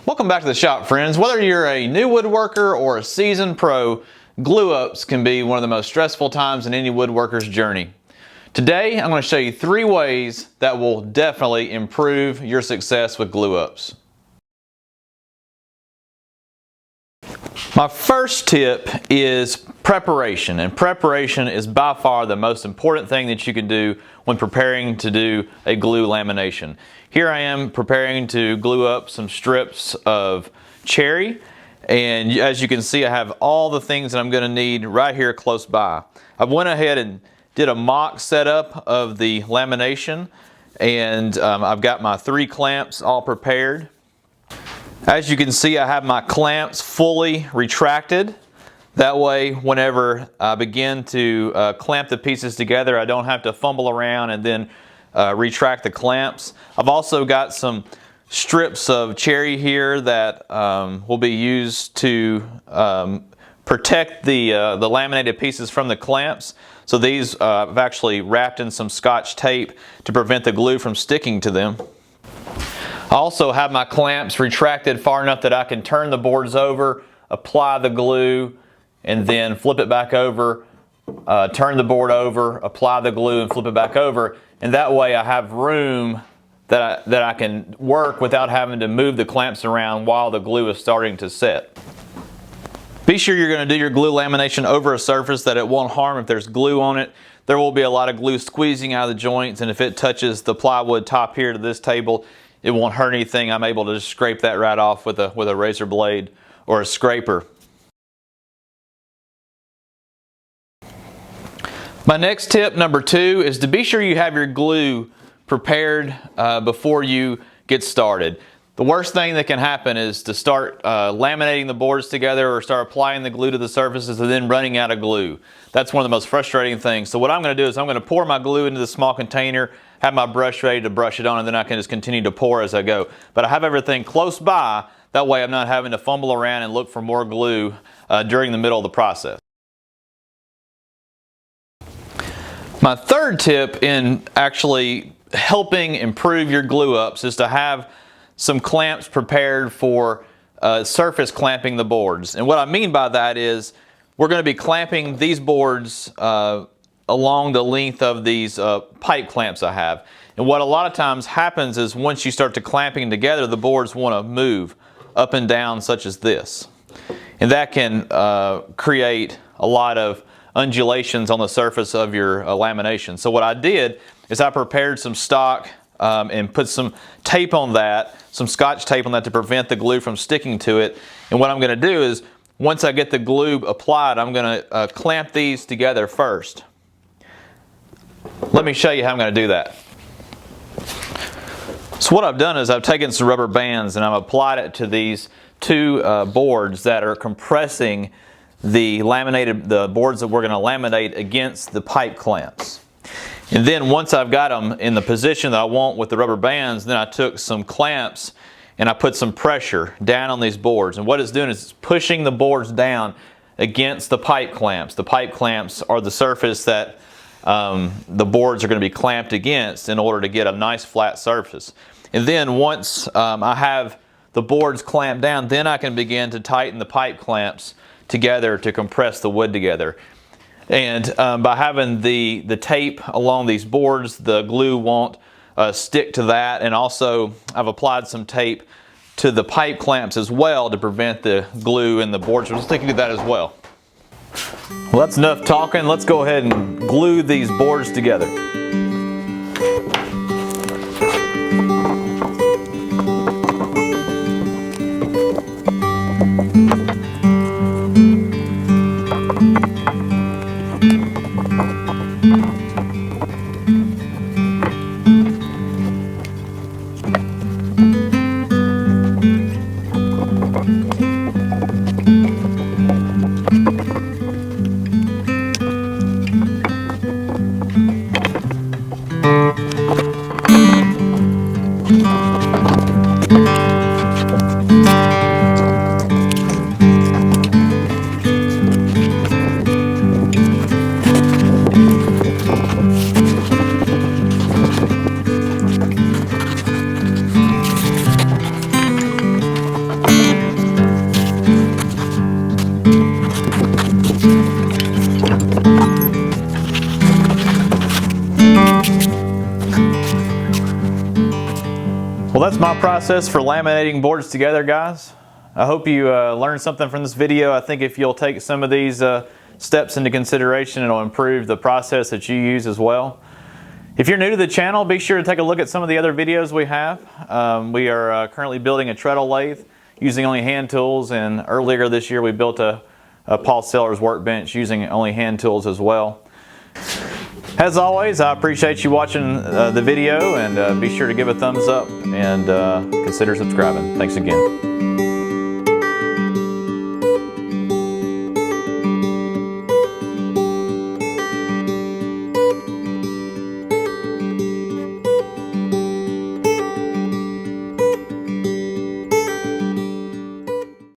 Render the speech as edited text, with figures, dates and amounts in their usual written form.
Welcome back to the shop, friends. Whether you're a new woodworker or a seasoned pro, glue-ups can be one of the most stressful times in any woodworker's journey. Today, I'm going to show you 3 ways that will definitely improve your success with glue-ups. My first tip is preparation, and preparation is by far the most important thing that you can do when preparing to do a glue lamination. Here I am preparing to glue up some strips of cherry, and as you can see, I have all the things that I'm going to need right here close by. I went ahead and did a mock setup of the lamination, and I've got my 3 clamps all prepared. As you can see, I have my clamps fully retracted. That way, whenever I begin to clamp the pieces together, I don't have to fumble around and then retract the clamps. I've also got some strips of cherry here that will be used to protect the laminated pieces from the clamps. So these I've actually wrapped in some Scotch tape to prevent the glue from sticking to them. I also have my clamps retracted far enough that I can turn the boards over, apply the glue, and then flip it back over, turn the board over, apply the glue, and flip it back over. And that way I have room that I can work without having to move the clamps around while the glue is starting to set. Be sure you're going to do your glue lamination over a surface that it won't harm if there's glue on it. There will be a lot of glue squeezing out of the joints, and if it touches the plywood top here to this table, it won't hurt anything. I'm able to just scrape that right off with a razor blade or a scraper. My next tip, number 2, is to be sure you have your glue prepared before you get started. The worst thing that can happen is to start laminating the boards together or start applying the glue to the surfaces and then running out of glue. That's one of the most frustrating things. So what I'm going to do is I'm going to pour my glue into the small container, have my brush ready to brush it on, and then I can just continue to pour as I go. But I have everything close by, that way I'm not having to fumble around and look for more glue during the middle of the process. My third tip in actually helping improve your glue ups is to have some clamps prepared for surface clamping the boards. And what I mean by that is we're going to be clamping these boards along the length of these pipe clamps I have. And what a lot of times happens is once you start to clamping together, the boards want to move up and down such as this. And that can create a lot of undulations on the surface of your lamination. So what I did is I prepared some stock and put some tape on that, some Scotch tape on that to prevent the glue from sticking to it. And what I'm going to do is once I get the glue applied, I'm going to clamp these together first. Let me show you how I'm going to do that. So what I've done is I've taken some rubber bands and I've applied it to these 2 boards that are compressing the boards that we're going to laminate against the pipe clamps. And then once I've got them in the position that I want with the rubber bands, then I took some clamps and I put some pressure down on these boards. And what it's doing is it's pushing the boards down against the pipe clamps. The pipe clamps are the surface that the boards are going to be clamped against in order to get a nice flat surface. And then once I have the boards clamped down, then I can begin to tighten the pipe clamps together to compress the wood together. And by having the tape along these boards, the glue won't stick to that. And also I've applied some tape to the pipe clamps as well to prevent the glue in the boards from sticking to that as well. Well, that's enough talking. Let's go ahead and glue these boards together. that's my process for laminating boards together, guys. I hope you learned something from this video. I think if you'll take some of these steps into consideration, it'll improve the process that you use as well. If you're new to the channel, be sure to take a look at some of the other videos we have. We are currently building a treadle lathe using only hand tools, and earlier this year we built a Paul Sellers workbench using only hand tools as well. As always, I appreciate you watching the video, and be sure to give a thumbs up and consider subscribing. Thanks again.